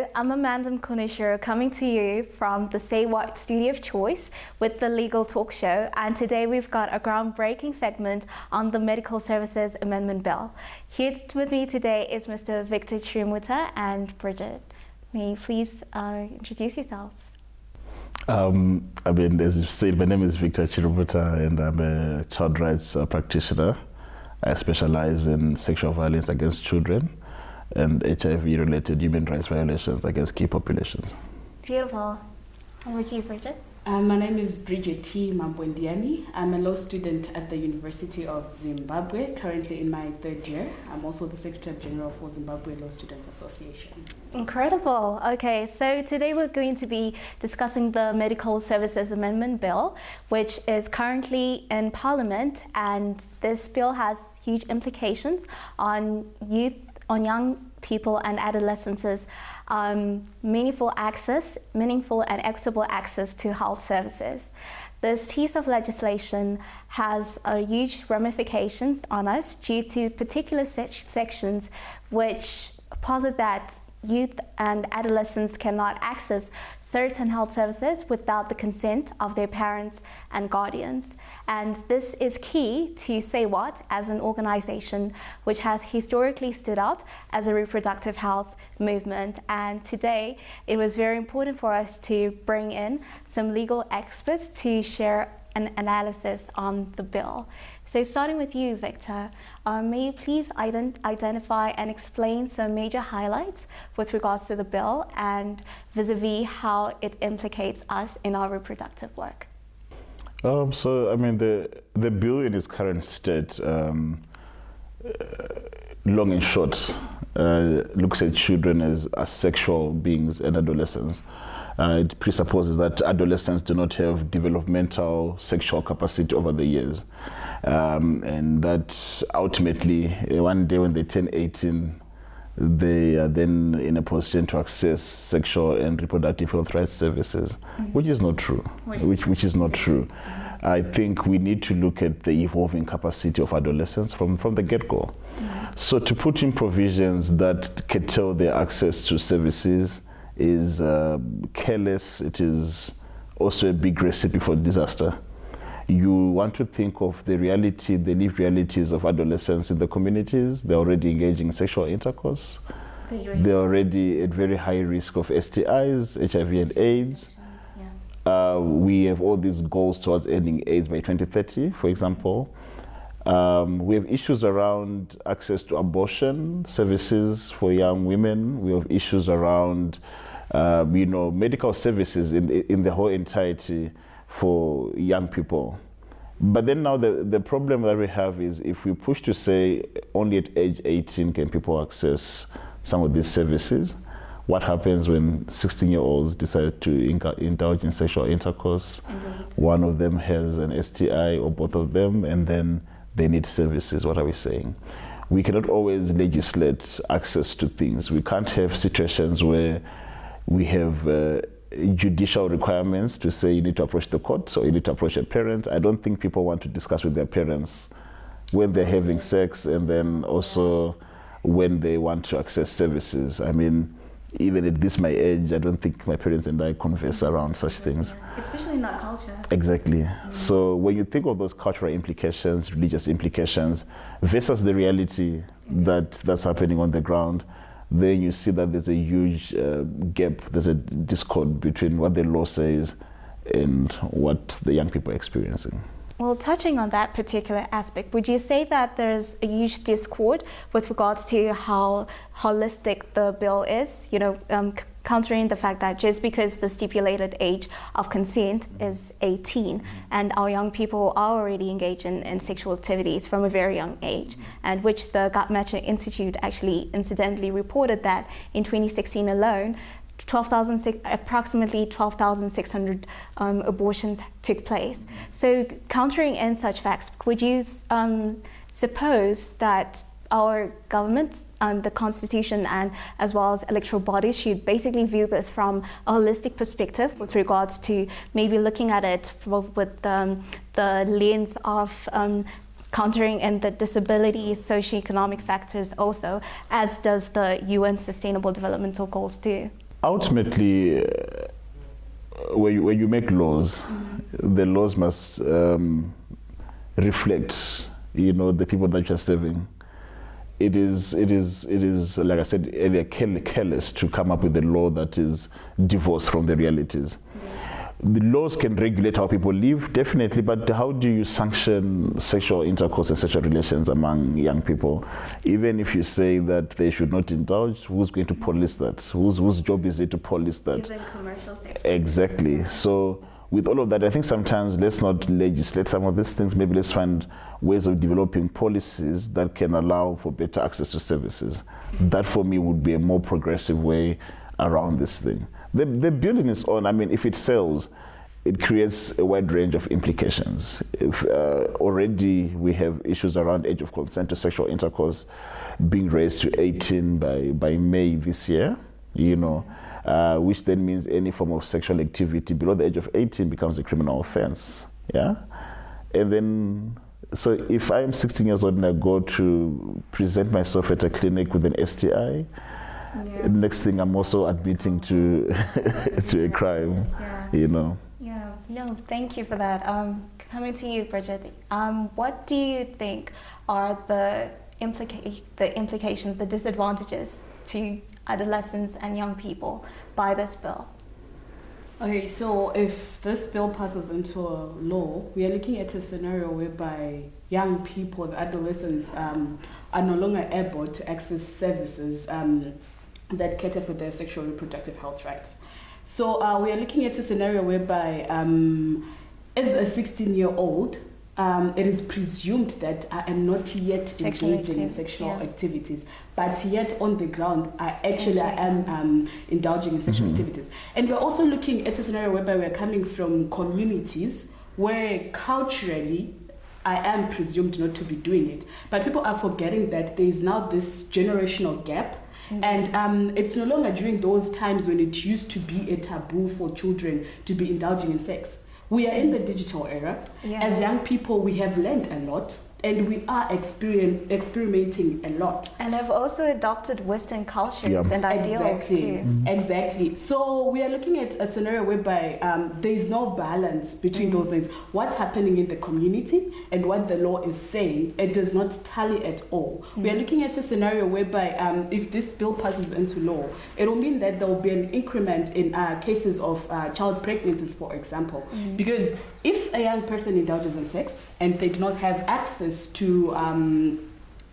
Hello, I'm Amanda Mkonishiro coming to you from the Say What studio of choice with the Legal Talk show, and today we've got a groundbreaking segment on the Medical Services Amendment Bill. Here with me today is Mr. Victor Chirimuta and Bridget. May you please introduce yourselves? As you said, my name is Victor Chirimuta and I'm a child rights practitioner. I specialize in sexual violence against children and HIV-related human rights violations against key populations. Beautiful. How about you, Bridget? My name is Bridget T. Mambwendiani. I'm a law student at the University of Zimbabwe, currently in my third year. I'm also the Secretary General for Zimbabwe Law Students Association. Incredible. Okay, so today we're going to be discussing the Medical Services Amendment Bill, which is currently in Parliament, and this bill has huge implications on youth, on young people and adolescents, meaningful and equitable access to health services. This piece of legislation has huge ramifications on us due to particular sections which posit that youth and adolescents cannot access certain health services without the consent of their parents and guardians. And this is key to SAYWHAT as an organization which has historically stood out as a reproductive health movement. And today it was very important for us to bring in some legal experts to share an analysis on the bill. So starting with you, Victor, may you please identify and explain some major highlights with regards to the bill and vis-a-vis how it implicates us in our reproductive work? The bill in its current state, long and short, looks at children as sexual beings and adolescents. It presupposes that adolescents do not have developmental sexual capacity over the years. And that ultimately, one day when they turn 18, they are then in a position to access sexual and reproductive health rights services, which is not true. Which is not true. I think we need to look at the evolving capacity of adolescents from the get-go. So to put in provisions that curtail their access to services is careless. It is also a big recipe for disaster. You want to think of the lived realities of adolescents in the communities. They're already engaging in sexual intercourse. They're already at very high risk of STIs, HIV and AIDS. We have all these goals towards ending AIDS by 2030, for example. We have issues around access to abortion services for young women. We have issues around medical services in the whole entirety for young people. But then now the problem that we have is if we push to say only at age 18 can people access some of these services, what happens when 16-year-olds decide to indulge in sexual intercourse? One of them has an STI or both of them, and then they need services. What are we saying? We cannot always legislate access to things. We can't have situations where we have judicial requirements to say you need to approach the court or you need to approach a parent. I don't think people want to discuss with their parents when they're having sex and then also when they want to access services. I mean, even at this my age, I don't think my parents and I converse around such things. Especially in our culture. Exactly. So when you think of those cultural implications, religious implications, versus the reality that's happening on the ground, then you see that there's a huge gap, there's a discord between what the law says and what the young people are experiencing. Well, touching on that particular aspect, would you say that there's a huge discord with regards to how holistic the bill is? Countering the fact that just because the stipulated age of consent is 18 and our young people are already engaged in sexual activities from a very young age, and which the Gapmatcher Institute actually incidentally reported that in 2016 alone, approximately 12,600 abortions took place. So countering in such facts, would you suppose that our government, the constitution, and as well as electoral bodies should basically view this from a holistic perspective with regards to maybe looking at it with the lens of countering in the disability, socioeconomic factors also, as does the UN Sustainable Developmental Goals do? Ultimately, when you make laws, the laws must reflect, the people that you're serving. It is like I said earlier, careless to come up with a law that is divorced from the realities. The laws can regulate how people live, definitely, but how do you sanction sexual intercourse and sexual relations among young people? Even if you say that they should not indulge, who's going to police that? Whose job is it to police that? Even commercial sex. Exactly. So with all of that, I think sometimes let's not legislate some of these things. Maybe let's find ways of developing policies that can allow for better access to services. That for me would be a more progressive way around this thing. The bill in its own, if it sells, it creates a wide range of implications. If already we have issues around age of consent to sexual intercourse being raised to 18 by May this year, which then means any form of sexual activity below the age of 18 becomes a criminal offense. Yeah, and then so if I am 16 years old and I go to present myself at a clinic with an STI. Yeah. Next thing, I'm also admitting to to a crime. Yeah. Yeah. No, thank you for that. Coming to you, Bridget. What do you think are the implications, the disadvantages to adolescents and young people by this bill? Okay, so if this bill passes into a law, we are looking at a scenario whereby young people, the adolescents, are no longer able to access services that cater for their sexual and reproductive health rights. So we are looking at a scenario whereby as a 16-year-old, it is presumed that I am not yet engaging in sexual activities, but yet on the ground, I am indulging in sexual activities. And we're also looking at a scenario whereby we're coming from communities where culturally, I am presumed not to be doing it. But people are forgetting that there is now this generational gap. And it's no longer during those times when it used to be a taboo for children to be indulging in sex. We are in the digital era. Yeah. As young people, we have learned a lot, and we are experimenting a lot. And have also adopted Western cultures and ideals too. Exactly. So we are looking at a scenario whereby there is no balance between those things. What's happening in the community and what the law is saying, it does not tally at all. We are looking at a scenario whereby if this bill passes into law, it will mean that there will be an increment in cases of child pregnancies, for example. Because if a young person indulges in sex and they do not have access to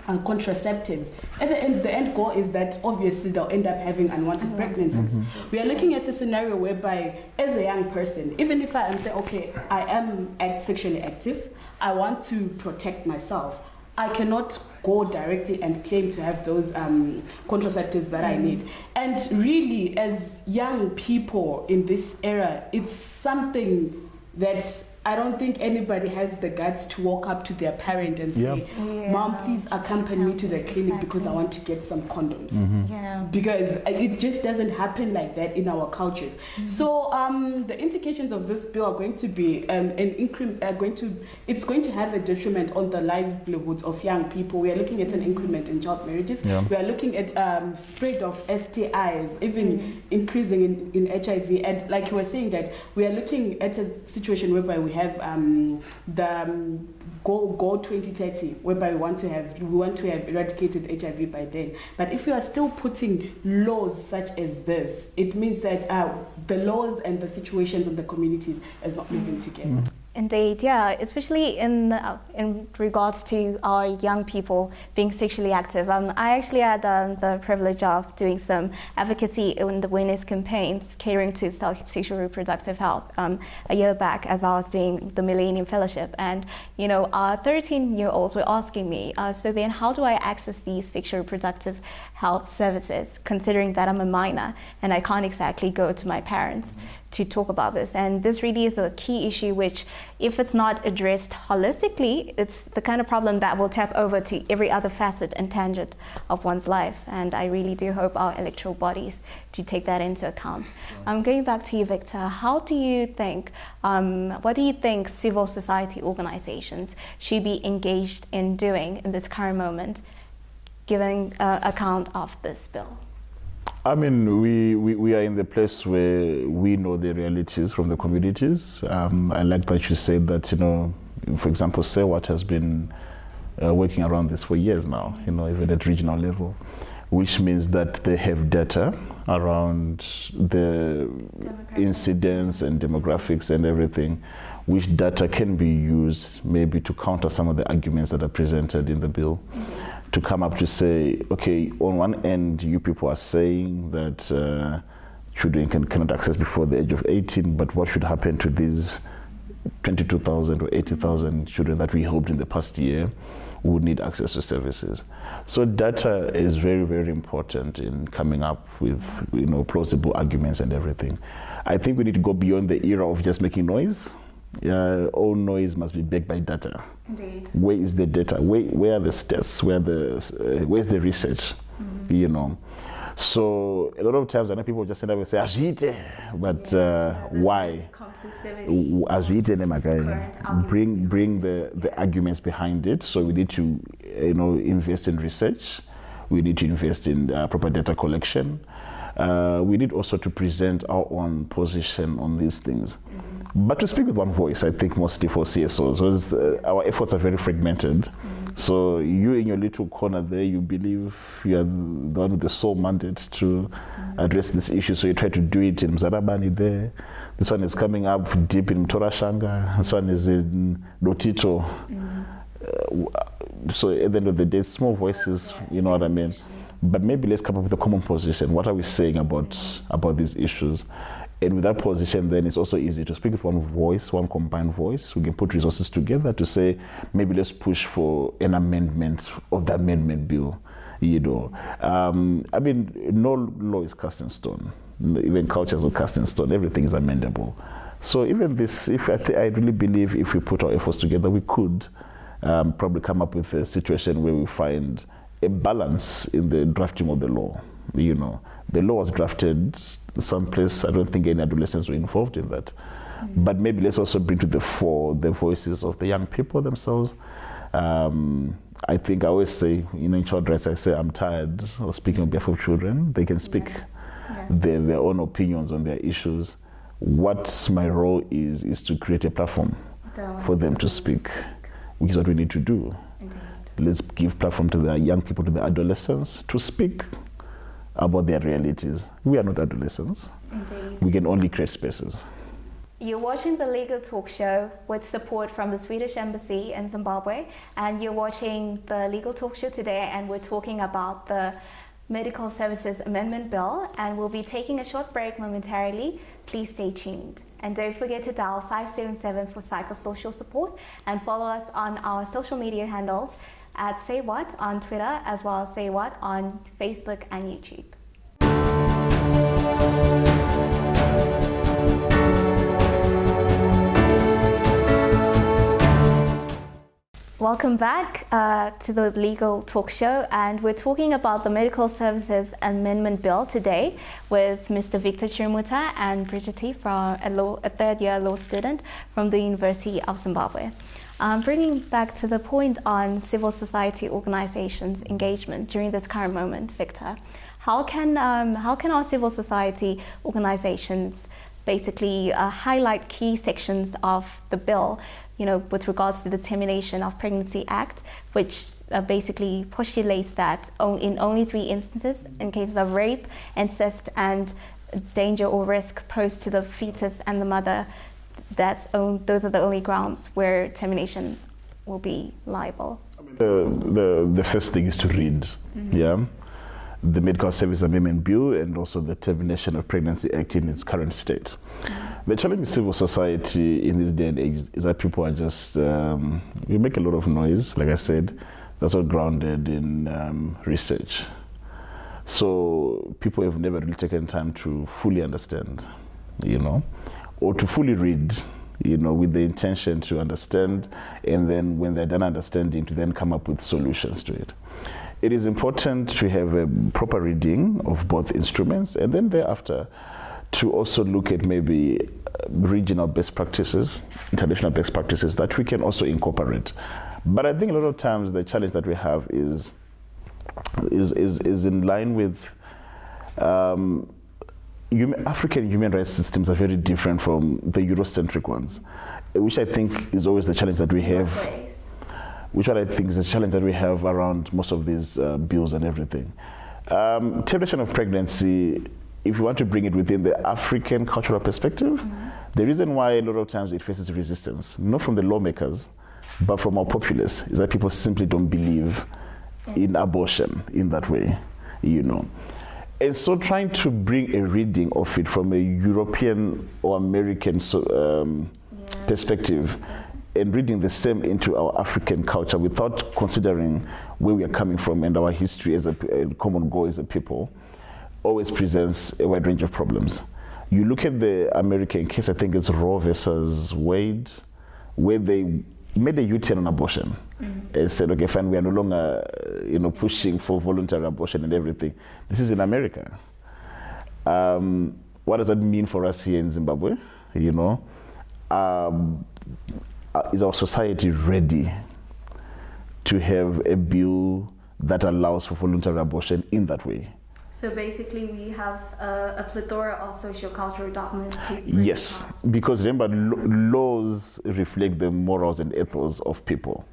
contraceptives, at the end goal is that obviously they'll end up having unwanted pregnancies. We are looking at a scenario whereby as a young person, even if I am saying, okay, I am sexually active, I want to protect myself, I cannot go directly and claim to have those contraceptives that I need. And really, as young people in this era, it's something that I don't think anybody has the guts to walk up to their parent and say, Mom, please accompany me to the clinic because I want to get some condoms. Because it just doesn't happen like that in our cultures. So the implications of this bill are going to be it's going to have a detriment on the livelihoods of young people. We are looking at an increment in child marriages. We are looking at spread of STIs, even increasing in HIV. And like you were saying, that we are looking at a situation whereby we have the goal 2030, whereby we want to have eradicated HIV by then. But if we are still putting laws such as this, it means that the laws and the situations of the communities is not moving together. Indeed, yeah, especially in regards to our young people being sexually active. I actually had the privilege of doing some advocacy in the awareness campaigns catering to sexual reproductive health a year back as I was doing the Millennium Fellowship. And, our 13-year-olds were asking me, so then how do I access these sexual reproductive health services, considering that I'm a minor and I can't exactly go to my parents to talk about this? And this really is a key issue which, if it's not addressed holistically, it's the kind of problem that will tap over to every other facet and tangent of one's life. And I really do hope our electoral bodies to take that into account. Going back to you, Victor, what do you think civil society organizations should be engaged in doing in this current moment, giving account of this bill? I mean, we are in the place where we know the realities from the communities. I like that you said that, for example, SAYWHAT has been working around this for years now, even at regional level, which means that they have data around the incidents and demographics and everything, which data can be used maybe to counter some of the arguments that are presented in the bill. To come up to say, okay, on one end, you people are saying that children cannot access before the age of 18, but what should happen to these 22,000 or 80,000 children that we hoped in the past year would need access to services? So data is very, very important in coming up with plausible arguments and everything. I think we need to go beyond the era of just making noise. All noise must be backed by data. Indeed. Where is the data? Where are the stats? Where's the research? So a lot of times I know people just say Ajite, but why? Bring the arguments behind it. So we need to invest in research. We need to invest in proper data collection. We need also to present our own position on these things. But to speak with one voice, I think mostly for CSOs, because our efforts are very fragmented. So you in your little corner there, you believe you are the one with the sole mandate to address this issue. So you try to do it in Mzarabani there. This one is coming up deep in Torashanga. This one is in Lotito. So at the end of the day, small voices, you know what I mean? But maybe let's come up with a common position. What are we saying about these issues? And with that position, then it's also easy to speak with one voice, one combined voice. We can put resources together to say, maybe let's push for an amendment of the amendment bill. I mean, no law is cast in stone. Even cultures are cast in stone. Everything is amendable. So even this, I really believe if we put our efforts together, we could probably come up with a situation where we find a balance in the drafting of the law. The law was drafted someplace, I don't think any adolescents were involved in that. But maybe let's also bring to the fore the voices of the young people themselves. I think I always say, in child rights, I say I'm tired of speaking on behalf of children. They can speak their own opinions on their issues. What my role is to create a platform for them to speak, which is what we need to do. Indeed. Let's give platform to the young people, to the adolescents, to speak about their realities. We are not adolescents. Indeed. We can only create spaces. You're watching the Legal Talk Show with support from the Swedish Embassy in Zimbabwe, and you're watching the Legal Talk Show today, and we're talking about the Medical Services Amendment Bill, and we'll be taking a short break momentarily. Please stay tuned. And don't forget to dial 577 for psychosocial support, and follow us on our social media handles at SAYWHAT on Twitter, as well as SAYWHAT on Facebook and YouTube. Welcome back to the Legal Talk Show, and we're talking about the Medical Services Amendment Bill today with Mr. Victor Chirimuta and Brigitte, from a third-year law student from the University of Zimbabwe. Bringing back to the point on civil society organizations' engagement during this current moment, Victor, how can our civil society organizations basically highlight key sections of the bill, with regards to the Termination of Pregnancy Act, which basically postulates that in only 3 instances, in cases of rape, incest, and danger or risk posed to the fetus and the mother, those are the only grounds where termination will be liable. The first thing is to read, the Medical Services Amendment Bill and also the Termination of Pregnancy Act in its current state. The challenge in civil society in this day and age is that people are just, we make a lot of noise, like I said, that's all grounded in research. So people have never really taken time to fully understand, or to fully read, with the intention to understand, and then when they're done understanding, to then come up with solutions to it. It is important to have a proper reading of both instruments, and then thereafter to also look at maybe regional best practices, international best practices that we can also incorporate. But I think a lot of times the challenge that we have is in line with African human rights systems are very different from the Eurocentric ones, which I think is always the challenge that we have. Which I think is the challenge that we have around most of these bills and everything. Termination of pregnancy, if you want to bring it within the African cultural perspective, the reason why a lot of times it faces resistance, not from the lawmakers, but from our populace, is that people simply don't believe in abortion in that way, you know. And so trying to bring a reading of it from a European or American perspective and reading the same into our African culture without considering where we are coming from and our history as a common goal as a people always presents a wide range of problems. You look at the American case, I think it's Roe versus Wade, where they made a U-turn on abortion and said, okay, fine, we are no longer, pushing for voluntary abortion and everything. This is in America. What does that mean for us here in Zimbabwe? Is our society ready to have a bill that allows for voluntary abortion in that way? So basically we have a plethora of socio-cultural documents to yes, because remember, laws reflect the morals and ethos of people,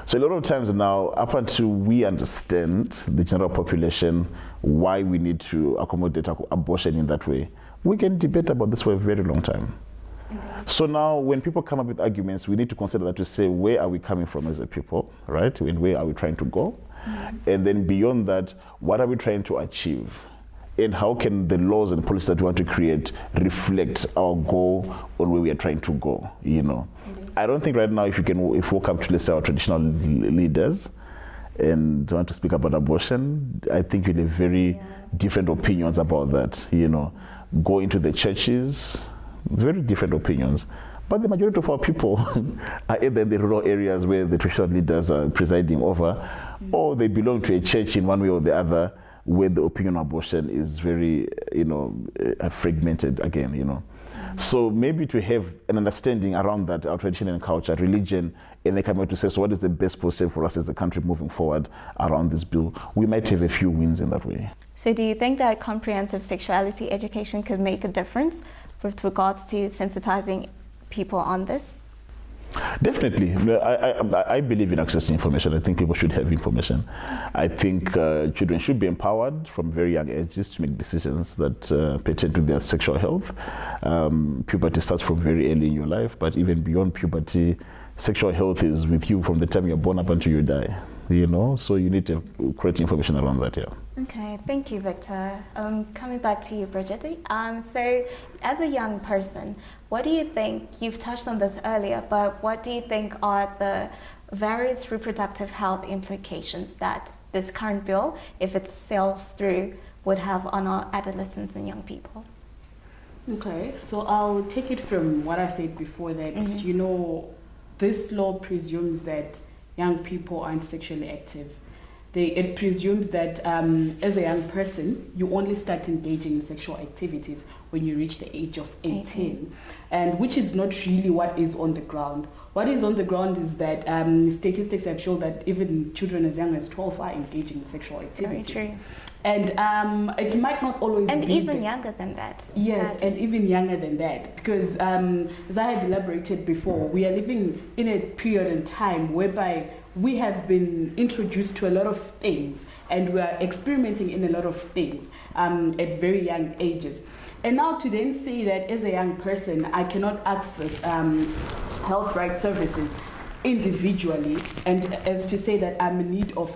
So a lot of times now, up until we understand, the general population, why we need to accommodate abortion in that way, we can debate about this for a very long time. So now when people come up with arguments, we need to consider that to say, where are we coming from as a people, right? And where are we trying to go? And then beyond that, what are we trying to achieve? And how can the laws and policies that we want to create reflect our goal on where we are trying to go, I don't think right now if you walk up to, let's say, our traditional leaders and want to speak about abortion, I think you'll have very different opinions about that, Go into the churches, very different opinions. But the majority of our people are either in the rural areas where the traditional leaders are presiding over, or they belong to a church in one way or the other where the opinion on abortion is very, fragmented again, So maybe to have an understanding around that, our tradition and culture, religion, and they come out to say, so what is the best position for us as a country moving forward around this bill? We might have a few wins in that way. So do you think that comprehensive sexuality education could make a difference with regards to sensitizing people on this? Definitely. I believe in access to information. I think people should have information. I think children should be empowered from very young ages to make decisions that pertain to their sexual health. Puberty starts from very early in your life, but even beyond puberty, sexual health is with you from the time you're born up until you die. So you need to create information around that, Okay, thank you, Victor. Coming back to you, Bridget. So as a young person, what do you think, you've touched on this earlier, but what do you think are the various reproductive health implications that this current bill, if it sails through, would have on our adolescents and young people? Okay, so I'll take it from what I said before that, this law presumes that young people aren't sexually active. It presumes that as a young person, you only start engaging in sexual activities when you reach the age of 18. And which is not really what is on the ground. What is on the ground is that statistics have shown that even children as young as 12 are engaging in sexual activities. Very true. And it might not always be... And even younger than that. Yes, and even younger than that. Because as I had elaborated before, we are living in a period in time whereby we have been introduced to a lot of things and we are experimenting in a lot of things at very young ages. And now to then say that as a young person, I cannot access health rights services individually, and as to say that I'm in need of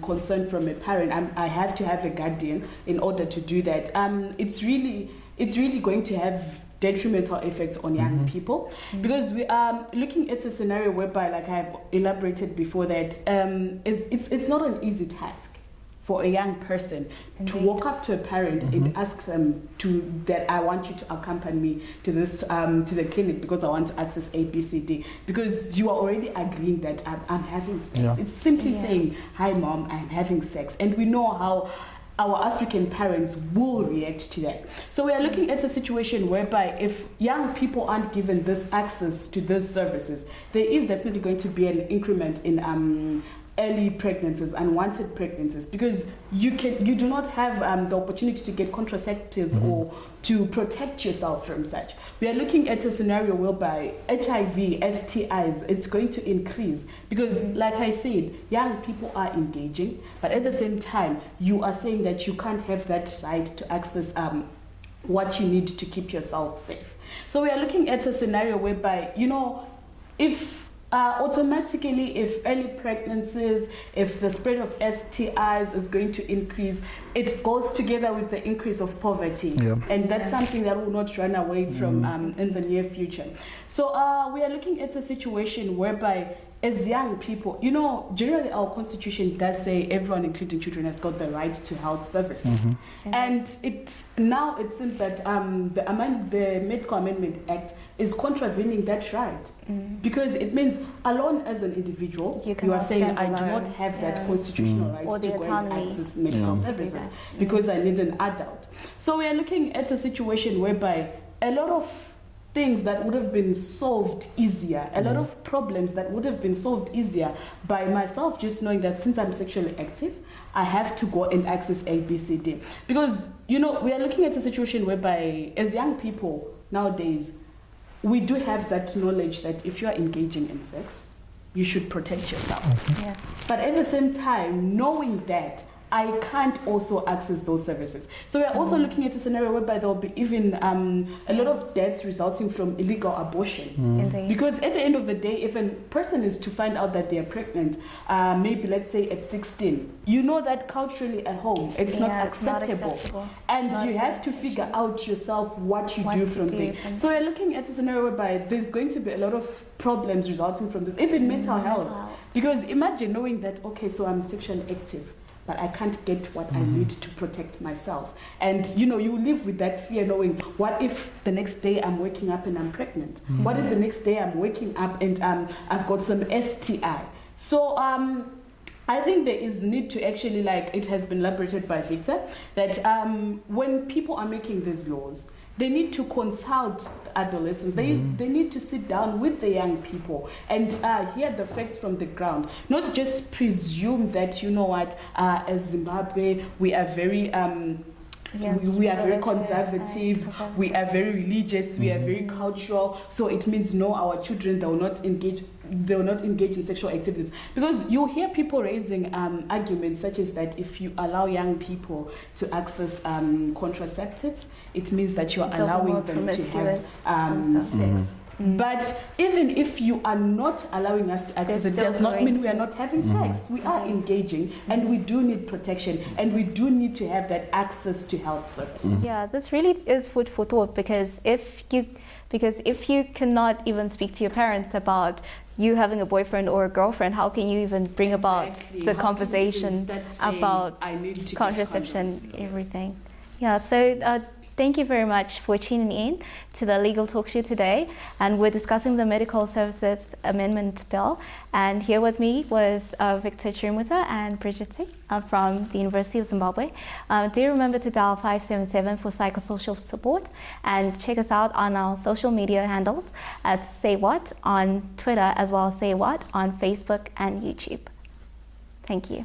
concern from a parent, I have to have a guardian in order to do that. It's really going to have detrimental effects on young people, because we are looking at a scenario whereby, like I've elaborated before, that it's not an easy task for a young person to walk up to a parent and ask them that I want you to accompany me to this to the clinic because I want to access ABCD, because you are already agreeing that I'm having sex. Yeah. It's simply saying, hi mom, I'm having sex, and we know how our African parents will react to that. So we are looking at a situation whereby if young people aren't given this access to these services, there is definitely going to be an increment in early pregnancies, unwanted pregnancies, because you do not have the opportunity to get contraceptives or to protect yourself from such. We are looking at a scenario whereby HIV, STIs, it's going to increase because, like I said, young people are engaging, but at the same time, you are saying that you can't have that right to access what you need to keep yourself safe. So we are looking at a scenario whereby, if automatically, if early pregnancies, if the spread of STIs is going to increase, it goes together with the increase of poverty. And that's something that will not run away from in the near future. So we are looking at a situation whereby, as young people, generally our constitution does say everyone, including children, has got the right to health services. And it seems that the Medical Amendment Act is contravening that right. Because it means alone as an individual, you are saying I do not have that constitutional right to go and access medical services because I need an adult. So we are looking at a situation whereby a lot of things that would have been solved easier, a lot of problems that would have been solved easier by myself just knowing that since I'm sexually active, I have to go and access A, B, C, D. Because, we are looking at a situation whereby as young people nowadays, we do have that knowledge that if you are engaging in sex, you should protect yourself. Yes. But at the same time, knowing that I can't also access those services. So we're also looking at a scenario whereby there will be even a lot of deaths resulting from illegal abortion. Because at the end of the day, if a person is to find out that they are pregnant, maybe let's say at 16, you know that culturally at home, it's not acceptable. And you have to figure out yourself what you do from there. So we're looking at a scenario whereby there's going to be a lot of problems resulting from this, even mental health. Because imagine knowing that, okay, so I'm sexually active, but I can't get what I need to protect myself. And you live with that fear knowing, what if the next day I'm waking up and I'm pregnant? What if the next day I'm waking up and I've got some STI? So I think there is need to actually, like it has been elaborated by Victor, that when people are making these laws, they need to consult adolescents. They need to sit down with the young people and hear the facts from the ground. Not just presume that, as Zimbabwe, we are very we are very conservative, we are very religious, we are very cultural, so it means no, our children, they will not engage in sexual activities. Because you hear people raising arguments such as that if you allow young people to access contraceptives, it means that you are allowing them to have sex. But even if you are not allowing us to access it, does not mean we are not having sex. We are engaging, and we do need protection, and we do need to have that access to health services. Yeah, this really is food for thought, because if you cannot even speak to your parents about you having a boyfriend or a girlfriend, how can you even bring about the conversation about contraception, everything? Yeah, so thank you very much for tuning in to the Legal Talk Show today. And we're discussing the Medical Services Amendment Bill. And here with me was Victor Chirimuta and Bridget from the University of Zimbabwe. Do remember to dial 577 for psychosocial support, and check us out on our social media handles at SAYWHAT on Twitter, as well as SAYWHAT on Facebook and YouTube. Thank you.